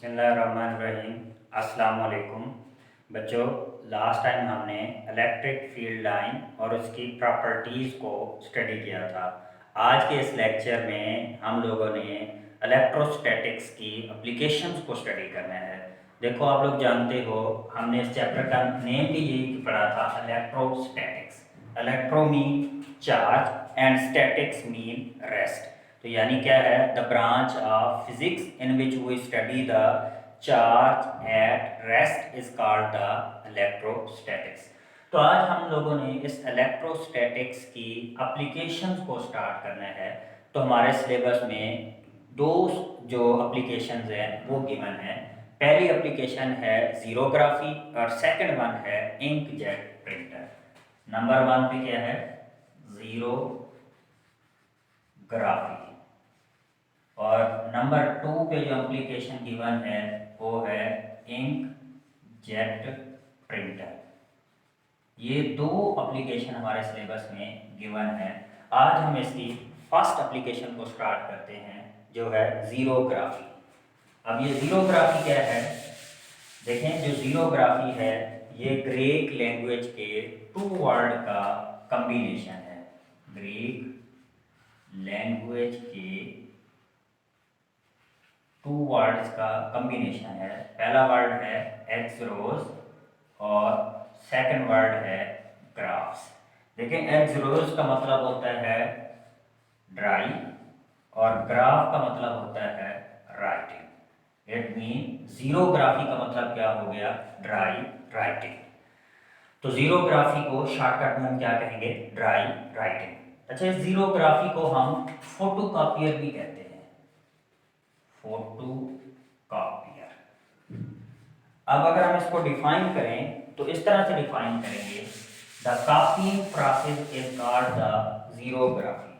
बिस्मिल्लाहिर्रहमानिर्रहीम। अस्सलाम वालेकुम बच्चों। लास्ट टाइम हमने इलेक्ट्रिक फील्ड लाइन और उसकी प्रॉपर्टीज़ को स्टडी किया था। आज के इस लेक्चर में हम लोगों ने इलेक्ट्रोस्टैटिक्स की एप्लीकेशंस को स्टडी करना है। देखो, आप लोग जानते हो हमने इस चैप्टर का नेम भी यही पढ़ा था, electrostatics. Electro mean charge and statics mean rest. तो यानी क्या है, the branch of physics in which we study the charge at rest is called the electrostatics. तो आज हम लोगों ने इस इलेक्ट्रोस्टैटिक्स की एप्लीकेशंस को स्टार्ट करना है। तो हमारे सिलेबस में दो जो एप्लीकेशंस हैं वो गिवन है। पहली एप्लीकेशन है जीरोग्राफी और सेकंड वन है इंकजेट प्रिंटर। नंबर वन पे क्या है, जीरोग्राफी, और नंबर टू पे जो एप्लीकेशन गिवन है वो है इंक जेट प्रिंटर। ये दो एप्लीकेशन हमारे सिलेबस में गिवन है। आज हम इसकी फर्स्ट एप्लीकेशन को स्टार्ट करते हैं जो है जीरोग्राफी। अब ये जीरोग्राफी क्या है, देखें, जो जीरोग्राफी है ये ग्रीक लैंग्वेज के टू वर्ड का कॉम्बिनेशन है। ग्रीक लैंग्वेज के टू वर्ड्स का कॉम्बिनेशन है। पहला वर्ड है एक्सरोज और सेकंड वर्ड है ग्राफ्स। देखें, एक्सरोज का मतलब होता है ड्राई और ग्राफ का मतलब होता है राइटिंग। इट मीन जीरोग्राफी का मतलब क्या हो गया, ड्राई राइटिंग। तो जीरोग्राफी को शॉर्टकट में हम क्या कहेंगे, ड्राई राइटिंग। अच्छा, इस जीरोग्राफी को हम फोटोकॉपियर भी कहते हैं, फोटोकॉपियर। अब अगर हम इसको डिफाइन करें तो इस तरह से डिफाइन करेंगे, the coping process is called the xerography.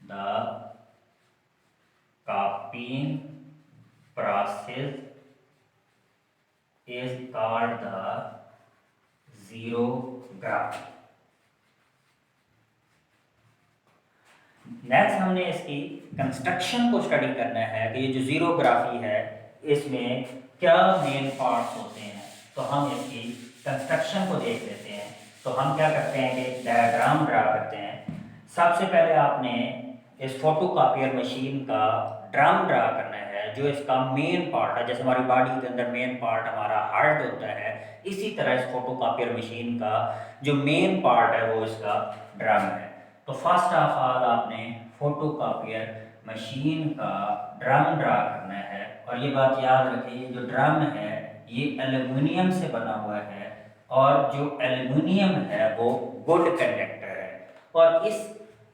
The coping process is called the xerography. Next हमने इसकी कंस्ट्रक्शन को स्टडी करना है कि ये जो जीरोग्राफी है इसमें क्या मेन पार्ट्स होते हैं। तो हम इसकी कंस्ट्रक्शन को देख लेते हैं। तो हम क्या करते हैं कि डायग्राम ड्रा करते हैं। सबसे पहले आपने इस फोटोकॉपियर मशीन का ड्राम ड्रा करना है, जो इसका मेन पार्ट है। जैसे हमारी बॉडी के अंदर मेन पार्ट हमारा हार्ट होता है, इसी तरह इस फोटोकॉपियर मशीन का जो मेन पार्ट है वो इसका ड्रम है। तो फर्स्ट ऑफ ऑल आपने फोटोकॉपियर मशीन का ड्रम ड्रा करना है। और ये बात याद रखिए, जो ड्रम है ये एल्युमिनियम से बना हुआ है, और जो एल्युमिनियम है वो गुड कंडक्टर है। और इस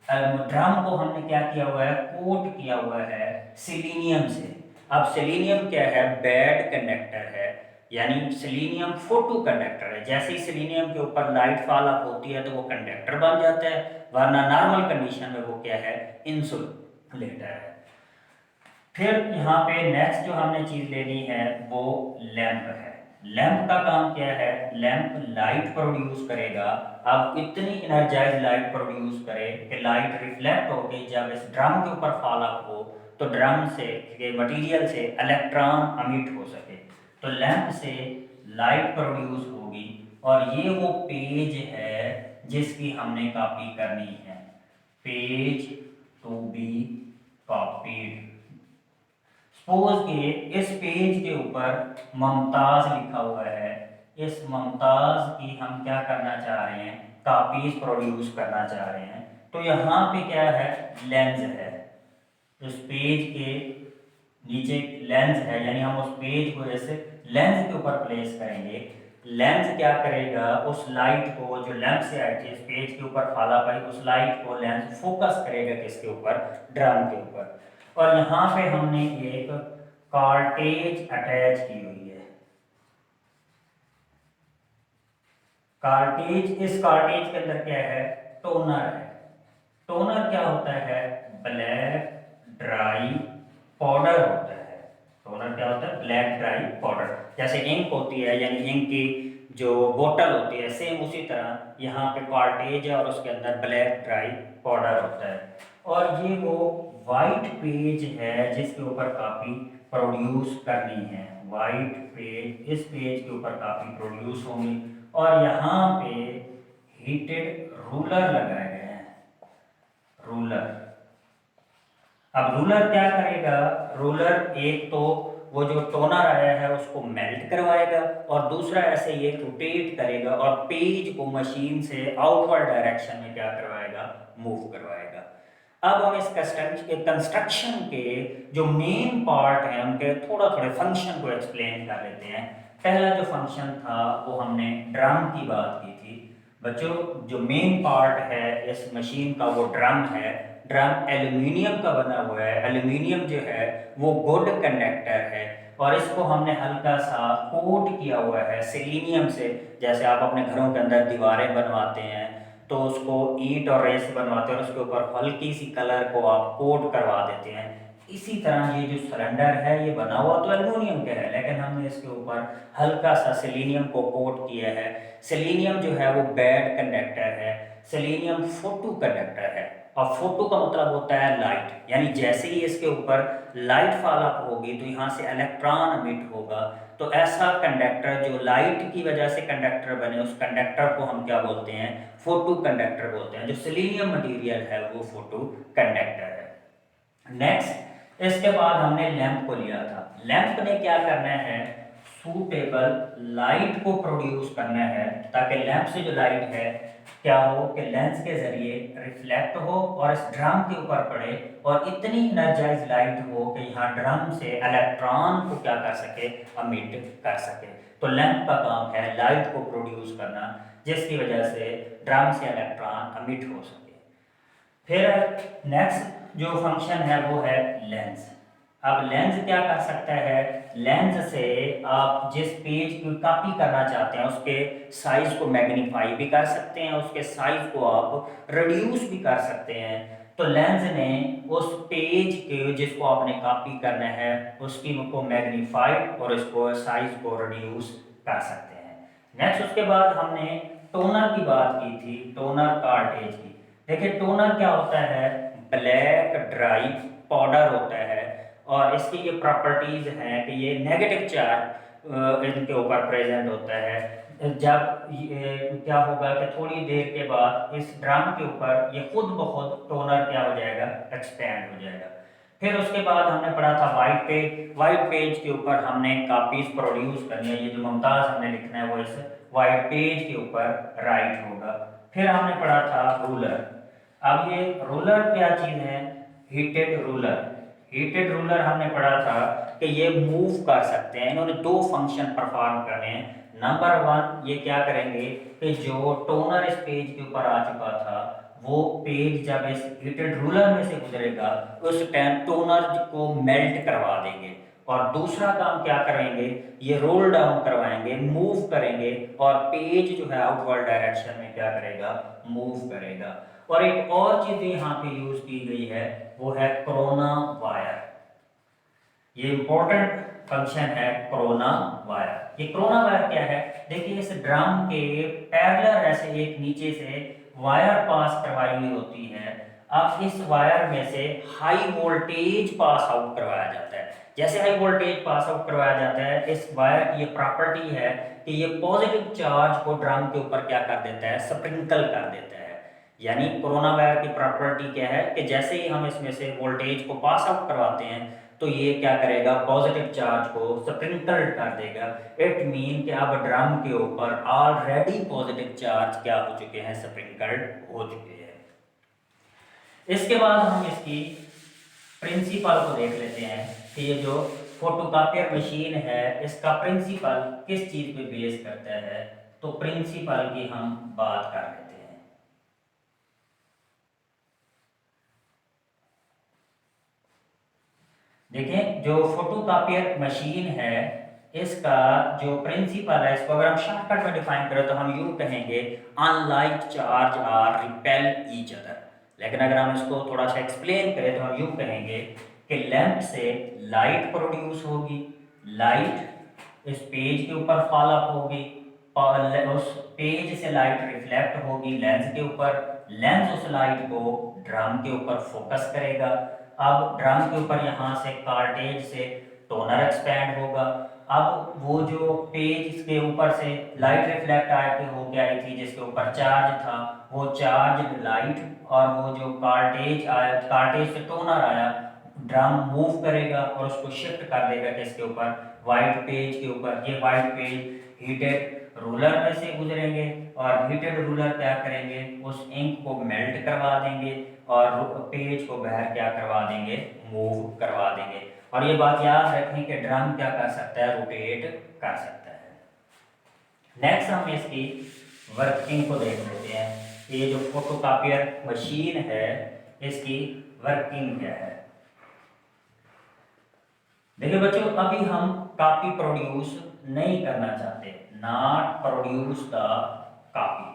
ड्रम को हमने क्या किया हुआ है, कोट किया हुआ है सिलीनियम से। अब सिलीनियम क्या है, बैड कंडक्टर है, यानी सिलीनियम फोटो कंडक्टर है। जैसे ही सिलीनियम के ऊपर लाइट फॉल अप होती है तो वो कंडक्टर बन जाता है, वरना नॉर्मल कंडीशन में वो क्या है, इंसुलेटर है। फिर यहाँ पे नेक्स्ट जो हमने चीज लेनी है वो लैंप है। लैंप का काम क्या है, लैंप लाइट प्रोड्यूस करेगा। अब इतनी एनर्जाइज लाइट प्रोड्यूस करे कि लाइट रिफ्लेक्ट होकर जब इस ड्रम के ऊपर फॉल अप हो तो ड्रम से के मटेरियल से इलेक्ट्रॉन अमिट हो सके। तो लैंप से लाइट प्रोड्यूस होगी, और ये वो पेज है जिसकी हमने कॉपी करनी है। Page to be copied. Suppose के इस पेज के ऊपर मुमताज लिखा हुआ है। इस मुमताज की हम क्या करना चाह रहे हैं, कॉपीज प्रोड्यूस करना चाह रहे हैं। तो यहाँ पे क्या है, लेंस है। इस पेज के नीचे लेंस है, यानी हम उस पेज को ऐसे लेंस के ऊपर प्लेस करेंगे। लेंस क्या करेगा, उस लाइट को जो लैंप से आई थी इस पेज के ऊपर फॉला पाई, उस लाइट को लेंस फोकस करेगा किसके ऊपर, ड्रम के ऊपर। और यहाँ पे हमने एक कार्टेज अटैच की हुई है। कार्टेज, इस कार्टेज के अंदर क्या है, टोनर है। टोनर क्या होता है, ब्लैक ड्राई पाउडर होता है। टोनर क्या होता है, ब्लैक ड्राई पाउडर। जैसे इंक होती है, यानी इंक की जो बोतल होती है, सेम उसी तरह यहाँ पे कार्टेज है और उसके अंदर ब्लैक ड्राई पाउडर होता है। और ये वो वाइट पेज है जिसके ऊपर कापी प्रोड्यूस करनी है। वाइट पेज, इस पेज के ऊपर कापी प्रोड्यूस होंगी और यहाँ पे हीटेड रूलर लगाए गए हैं। रूलर, अब रूलर क्या करेगा? रूलर एक तो वो जो टोनर आया है उसको मेल्ट करवाएगा और दूसरा ऐसे ये रोटेट करेगा और पेज को मशीन से आउटवर्ड डायरेक्शन में क्या करवाएगा? मूव करवाएगा। अब हम इस कंस्ट्रक्शन के जो मेन पार्ट हैं उनके थोड़ा थोड़े फंक्शन को एक्सप्लेन कर लेते हैं। पहला जो फंक्शन था वो हमने ड्रम की बात की थी। बच्चों, जो मेन पार्ट है इस मशीन का वो ड्रम है। ड्रम एल्यूमिनियम का बना हुआ है। एल्यूमिनियम जो है वो गुड कंडक्टर है और इसको हमने हल्का सा कोट किया हुआ है सेलेनियम से। जैसे आप अपने घरों के अंदर दीवारें बनवाते हैं तो उसको ईंट और रेत से बनवाते हैं और उसके ऊपर हल्की सी कलर को आप कोट करवा देते हैं। इसी तरह ये जो सिलेंडर है ये बना हुआ तो एल्यूमिनियम का है, लेकिन हमने इसके ऊपर हल्का सा सेलेनियम को कोट किया है। सेलेनियम जो है वो बैड कंडक्टर है। सेलेनियम फोटो कंडक्टर है और फोटो का मतलब होता है लाइट, यानी जैसे ही इसके ऊपर लाइट फॉल अप होगी तो यहाँ से इलेक्ट्रॉन एमिट होगा। तो ऐसा कंडक्टर जो लाइट की वजह से कंडक्टर बने उस कंडक्टर को हम क्या बोलते हैं? फोटो कंडक्टर बोलते हैं। जो सेलेनियम मटेरियल है वो फोटो कंडक्टर है। नेक्स्ट, इसके बाद हमने लैंप को लिया था। लैंप ने क्या करना है? सूटेबल लाइट को प्रोड्यूस करना है ताकि लैंप से जो लाइट है क्या हो कि लेंस के जरिए रिफ्लेक्ट हो और इस ड्रम के ऊपर पड़े और इतनी एनर्जाइज लाइट हो कि यहाँ ड्रम से इलेक्ट्रॉन को क्या कर सके? अमिट कर सके। तो लैंप का काम है लाइट को प्रोड्यूस करना जिसकी वजह से ड्रम से इलेक्ट्रॉन अमिट हो सके। फिर नेक्स्ट जो फंक्शन है वो है लेंस। अब लेंस क्या कर सकता है? लेंस से आप जिस पेज की कॉपी करना चाहते हैं उसके साइज को मैग्नीफाई भी कर सकते हैं, उसके साइज को आप रिड्यूस भी कर सकते हैं। तो लेंस ने उस पेज के जिसको आपने कॉपी करना है उसकी को मैग्नीफाइड और इसको साइज को रिड्यूस कर सकते हैं। नेक्स्ट उसके बाद हमने टोनर की बात की थी, टोनर कार्टेज की। देखिए टोनर क्या होता है? ब्लैक ड्राई पाउडर होता है और इसकी ये प्रॉपर्टीज हैं कि ये नेगेटिव चार्ज इनके ऊपर प्रेजेंट होता है। जब क्या होगा कि थोड़ी देर के बाद इस ड्रम के ऊपर ये खुद ब खुद टोनर क्या हो जाएगा? एक्सपेंड हो जाएगा। फिर उसके बाद हमने पढ़ा था वाइट पेज। वाइट पेज के ऊपर हमने कॉपीज प्रोड्यूस करनी है। ये जो मुमताज हमने लिखना है वो इस वाइट पेज के ऊपर राइट होगा। फिर हमने पढ़ा था रूलर। अब ये रूलर क्या चीज़ है? Heated ruler. हीटेड रूलर हमने पढ़ा था कि ये मूव कर सकते हैं। इन्होंने दो फंक्शन परफॉर्म करने हैं। नंबर वन, ये क्या करेंगे कि जो टोनर इस पेज के ऊपर आ चुका था वो पेज जब इस हीटेड रूलर में से गुजरेगा उस टाइम टोनर को मेल्ट करवा देंगे। और दूसरा काम क्या करेंगे? ये रोल डाउन करवाएंगे, मूव करेंगे और पेज जो है आउटवर्ड डायरेक्शन में क्या करेगा? मूव करेगा। और एक और चीज यहाँ पे यूज की गई है वो है कोरोना वायर। ये इंपॉर्टेंट फंक्शन है कोरोना वायर। ये कोरोना वायर क्या है? देखिए इस ड्रम के पैरेलल ऐसे एक नीचे से वायर पास करवाई हुई होती है। अब इस वायर में से हाई वोल्टेज पास आउट करवाया जाता है। जैसे हाई वोल्टेज पास आउट करवाया जाता है, इस वायर की ये प्रॉपर्टी है कि ये पॉजिटिव चार्ज को ड्रम के ऊपर क्या कर देता है? स्प्रिंकल कर देता है। यानी कोरोना वायर की प्रॉपर्टी क्या है कि जैसे ही हम इसमें से वोल्टेज को पास आउट करवाते हैं तो ये क्या करेगा? पॉजिटिव चार्ज को स्प्रिंकल कर देगा। इट मीन कि अब ड्रम के ऊपर ऑलरेडी पॉजिटिव चार्ज क्या हो चुके हैं? स्प्रिंकल्ड हो चुके हैं। इसके बाद हम इसकी प्रिंसिपल को देख लेते हैं कि ये जो फोटोकॉपियर मशीन है इसका प्रिंसिपल किस चीज पे बेस करता है। तो प्रिंसिपल की हम बात कर लेते हैं। देखें जो फोटोकॉपियर मशीन है इसका जो प्रिंसिपल है इसको अगर हम शॉर्टकट में डिफाइन करें तो हम यूं कहेंगे unlike charge are repel each other. लेकिन अगर हम इसको थोड़ा सा एक्सप्लेन करें तो हम यूं कहेंगे कि लैंप से लाइट प्रोड्यूस होगी। लाइट इस पेज के ऊपर फॉल अप होगी और उस पेज से लाइट रिफ्लेक्ट होगी लेंस के ऊपर, लेंस उस लाइट को ड्रम के ऊपर फोकस करेगा। अब ड्रम के ऊपर यहाँ से कार्टेज से टोनर एक्सपैंड होगा। अब वो जो पेज के ऊपर से लाइट रिफ्लेक्ट आके होके आई थी जिसके ऊपर चार्ज था, वो चार्ज लाइट और वो जो कार्टेज आया, कार्टेज से टोनर आया, ड्रम मूव करेगा और उसको शिफ्ट कर देगा किसके ऊपर, वाइट पेज के ऊपर। ये वाइट पेज हीटेड रूलर में से गुजरेंगे और हीटेड रूलर क्या करेंगे, उस इंक को मेल्ट करवा देंगे और पेज को बाहर क्या करवा देंगे, मूव करवा देंगे। और ये बात याद रखें कि ड्रम क्या कर सकता है, रोटेट कर सकता है। नेक्स्ट हम इसकी वर्किंग को देख लेते हैं। ये जो फोटोकॉपियर मशीन है इसकी वर्किंग क्या है। देखिए बच्चों, अभी हम कॉपी प्रोड्यूस नहीं करना चाहते, नॉट प्रोड्यूस द कॉपी।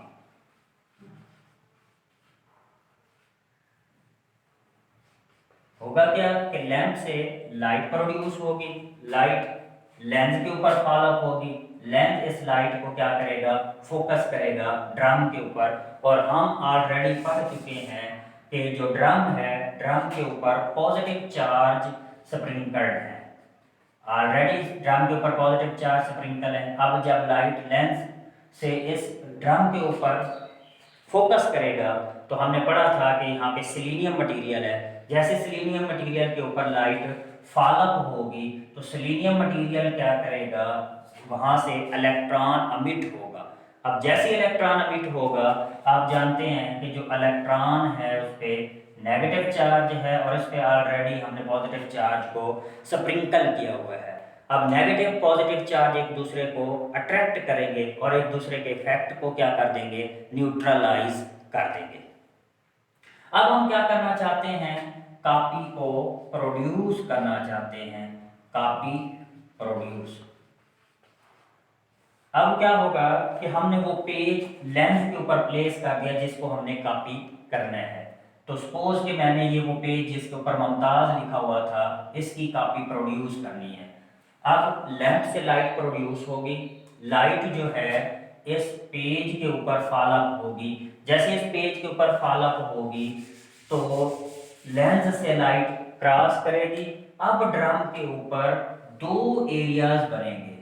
होगा क्या कि लैंप से लाइट प्रोड्यूस होगी, लाइट लेंस के ऊपर फॉल अप होगी, लेंस इस लाइट को क्या करेगा, फोकस करेगा ड्रम के ऊपर। और हम ऑलरेडी पढ़ चुके हैं कि जो ड्रम है, ड्रम के ऊपर पॉजिटिव चार्ज स्प्रिंकल्ड है, ऑलरेडी ड्रम के ऊपर पॉजिटिव चार्ज स्प्रिंकल है। अब जब लाइट लेंस से इस ड्रम के ऊपर फोकस करेगा तो हमने पढ़ा था कि यहाँ पे सिलीनियम मटेरियल है, जैसे सिलीनियम मटेरियल के ऊपर लाइट फॉल अप होगी तो सिलीनियम मटेरियल क्या करेगा, वहाँ से इलेक्ट्रॉन अमिट होगा। अब जैसे इलेक्ट्रॉन अमिट होगा, आप जानते हैं कि जो इलेक्ट्रॉन है उस पर नेगेटिव चार्ज है और इस पर ऑलरेडी हमने पॉजिटिव चार्ज को स्प्रिंकल किया हुआ है। अब नेगेटिव पॉजिटिव चार्ज एक दूसरे को अट्रैक्ट करेंगे और एक दूसरे के इफेक्ट को क्या कर देंगे, न्यूट्रलाइज कर देंगे। अब हम क्या करना चाहते हैं, कॉपी को प्रोड्यूस करना चाहते हैं, कॉपी प्रोड्यूस। अब क्या होगा कि हमने वो पेज लेंस के ऊपर प्लेस कर दिया जिसको हमने कॉपी करना है। तो सपोज कि मैंने ये वो पेज जिसके ऊपर मुमताज लिखा हुआ था, इसकी कॉपी प्रोड्यूस करनी है। अब लैंप से लाइट प्रोड्यूस होगी, लाइट जो है इस पेज के ऊपर फॉल अप होगी, जैसे इस पेज के ऊपर फॉल अप होगी तो लेंस से लाइट क्रॉस करेगी। अब ड्रम के ऊपर दो एरियाज बनेंगे।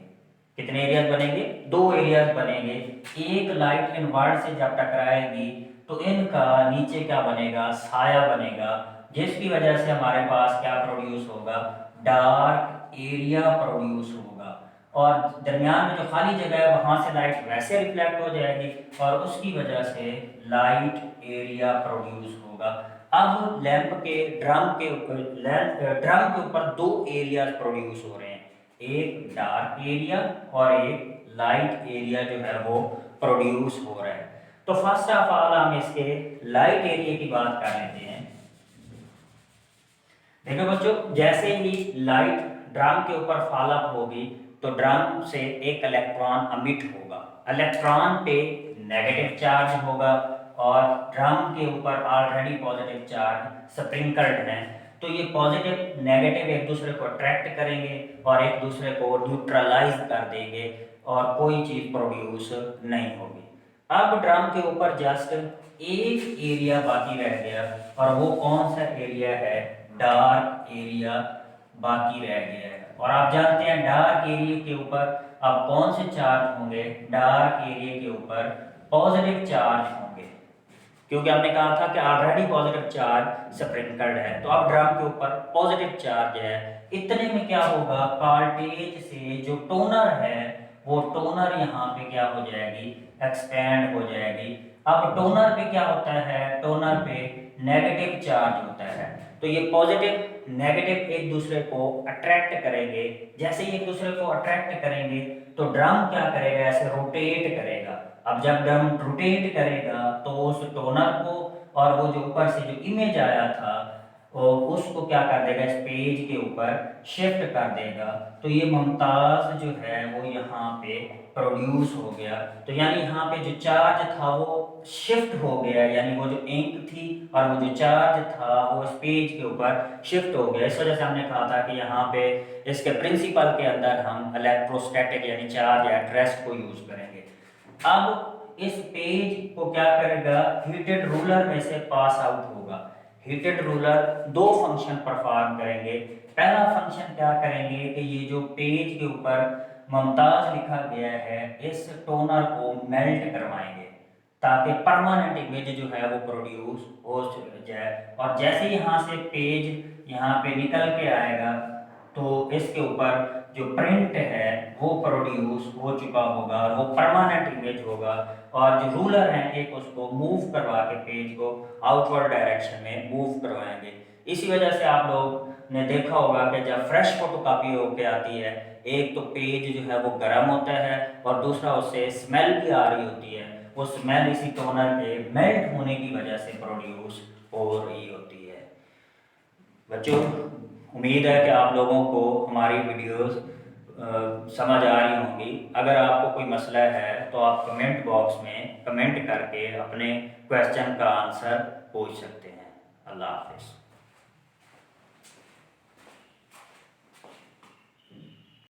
कितने एरियाज बनेंगे, दो एरियाज बनेंगे। एक लाइट इनवर्ड से जब टकराएगी तो इनका नीचे क्या बनेगा, साया बनेगा, जिसकी वजह से हमारे पास क्या प्रोड्यूस होगा, डार्क एरिया प्रोड्यूस होगा। और दरमियान में जो खाली जगह है वहां से लाइट वैसे रिफ्लेक्ट हो जाएगी और उसकी वजह से लाइट एरिया प्रोड्यूस होगा। अब लैंप के ड्रम के ऊपर दो एरिया प्रोड्यूस हो रहे हैं, एक डार्क एरिया और एक लाइट एरिया जो है वो प्रोड्यूस हो रहा है। तो फर्स्ट ऑफ ऑल हम इसके लाइट एरिया की बात कर लेते हैं। देखो बच्चों, जैसे ही लाइट ड्रम के ऊपर फॉल अप होगी तो ड्रम से एक इलेक्ट्रॉन अमिट होगा, इलेक्ट्रॉन पे नेगेटिव चार्ज होगा और ड्रम के ऊपर ऑलरेडी पॉजिटिव चार्ज स्प्रिंकल्ड है। तो ये पॉजिटिव नेगेटिव एक दूसरे को अट्रैक्ट करेंगे और एक दूसरे को न्यूट्रलाइज कर देंगे और कोई चीज प्रोड्यूस नहीं होगी। अब ड्रम के ऊपर जस्ट एक एरिया बाकी रह गया और वो कौन सा एरिया है, डार्क एरिया बाकी रह गया है। और आप जानते हैं डार्क एरिया के ऊपर अब कौन से चार्ज होंगे, डार्क एरिया के ऊपर पॉजिटिव चार्ज होंगे, क्योंकि हमने कहा था कि ऑलरेडी पॉजिटिव चार्ज स्प्रिंकल्ड है। तो अब ड्रम के ऊपर पॉजिटिव चार्ज है, इतने में क्या होगा, कार्टेज से जो टोनर है वो टोनर यहाँ पे क्या हो जाएगी, एक्सपेंड हो जाएगी। अब टोनर पे क्या होता है, टोनर पे नेगेटिव चार्ज होता है, तो ये पॉजिटिव नेगेटिव एक दूसरे को अट्रैक्ट करेंगे। जैसे ही एक दूसरे को अट्रैक्ट करेंगे तो ड्रम क्या करेगा, ऐसे रोटेट करेगा। अब जब ड्रम रोटेट करेगा तो उस टोनर को और वो जो ऊपर से जो इमेज आया था उसको क्या कर देगा, इस पेज के ऊपर शिफ्ट कर देगा। तो ये मुमताज जो है वो यहाँ पे प्रोड्यूस हो गया। तो यानी यहाँ पे जो चार्ज था वो शिफ्ट हो गया, यानी वो जो इंक थी और वो जो चार्ज था वो इस पेज के ऊपर शिफ्ट हो गया। इस वजह से हमने कहा था कि यहाँ पे इसके प्रिंसिपल के अंदर हम इलेक्ट्रोस्टैटिक यानी चार्ज एट रेस्ट को यूज करेंगे। अब इस पेज को क्या करेगा, हीटेड रूलर में से पास आउट होगा। हीटेड रूलर दो फंक्शन परफॉर्म करेंगे। पहला फंक्शन क्या करेंगे कि ये जो पेज के ऊपर मुमताज लिखा गया है इस टोनर को मेल्ट करवाएंगे ताकि परमानेंट इमेज जो है वो प्रोड्यूस हो जाए। और जैसे यहाँ से पेज यहाँ पे निकल के आएगा तो इसके ऊपर जो प्रिंट है वो प्रोड्यूस हो चुका होगा और वो परमानेंट इमेज होगा। और जो रूलर है एक उसको मूव करवा के पेज को आउटवर्ड डायरेक्शन में मूव करवाएंगे। इसी वजह से आप लोग ने देखा होगा कि जब फ्रेश फोटोकॉपी होके आती है, एक तो पेज जो है वो गर्म होता है और दूसरा उससे स्मेल भी आ रही होती है। वो स्मेल इसी टोनर के मेल्ट होने की वजह से प्रोड्यूस हो रही होती है। बच्चों, उम्मीद है कि आप लोगों को हमारी वीडियोस समझ आ रही होंगी। अगर आपको कोई मसला है तो आप कमेंट बॉक्स में कमेंट करके अपने क्वेश्चन का आंसर पूछ सकते हैं। अल्लाह हाफिज़।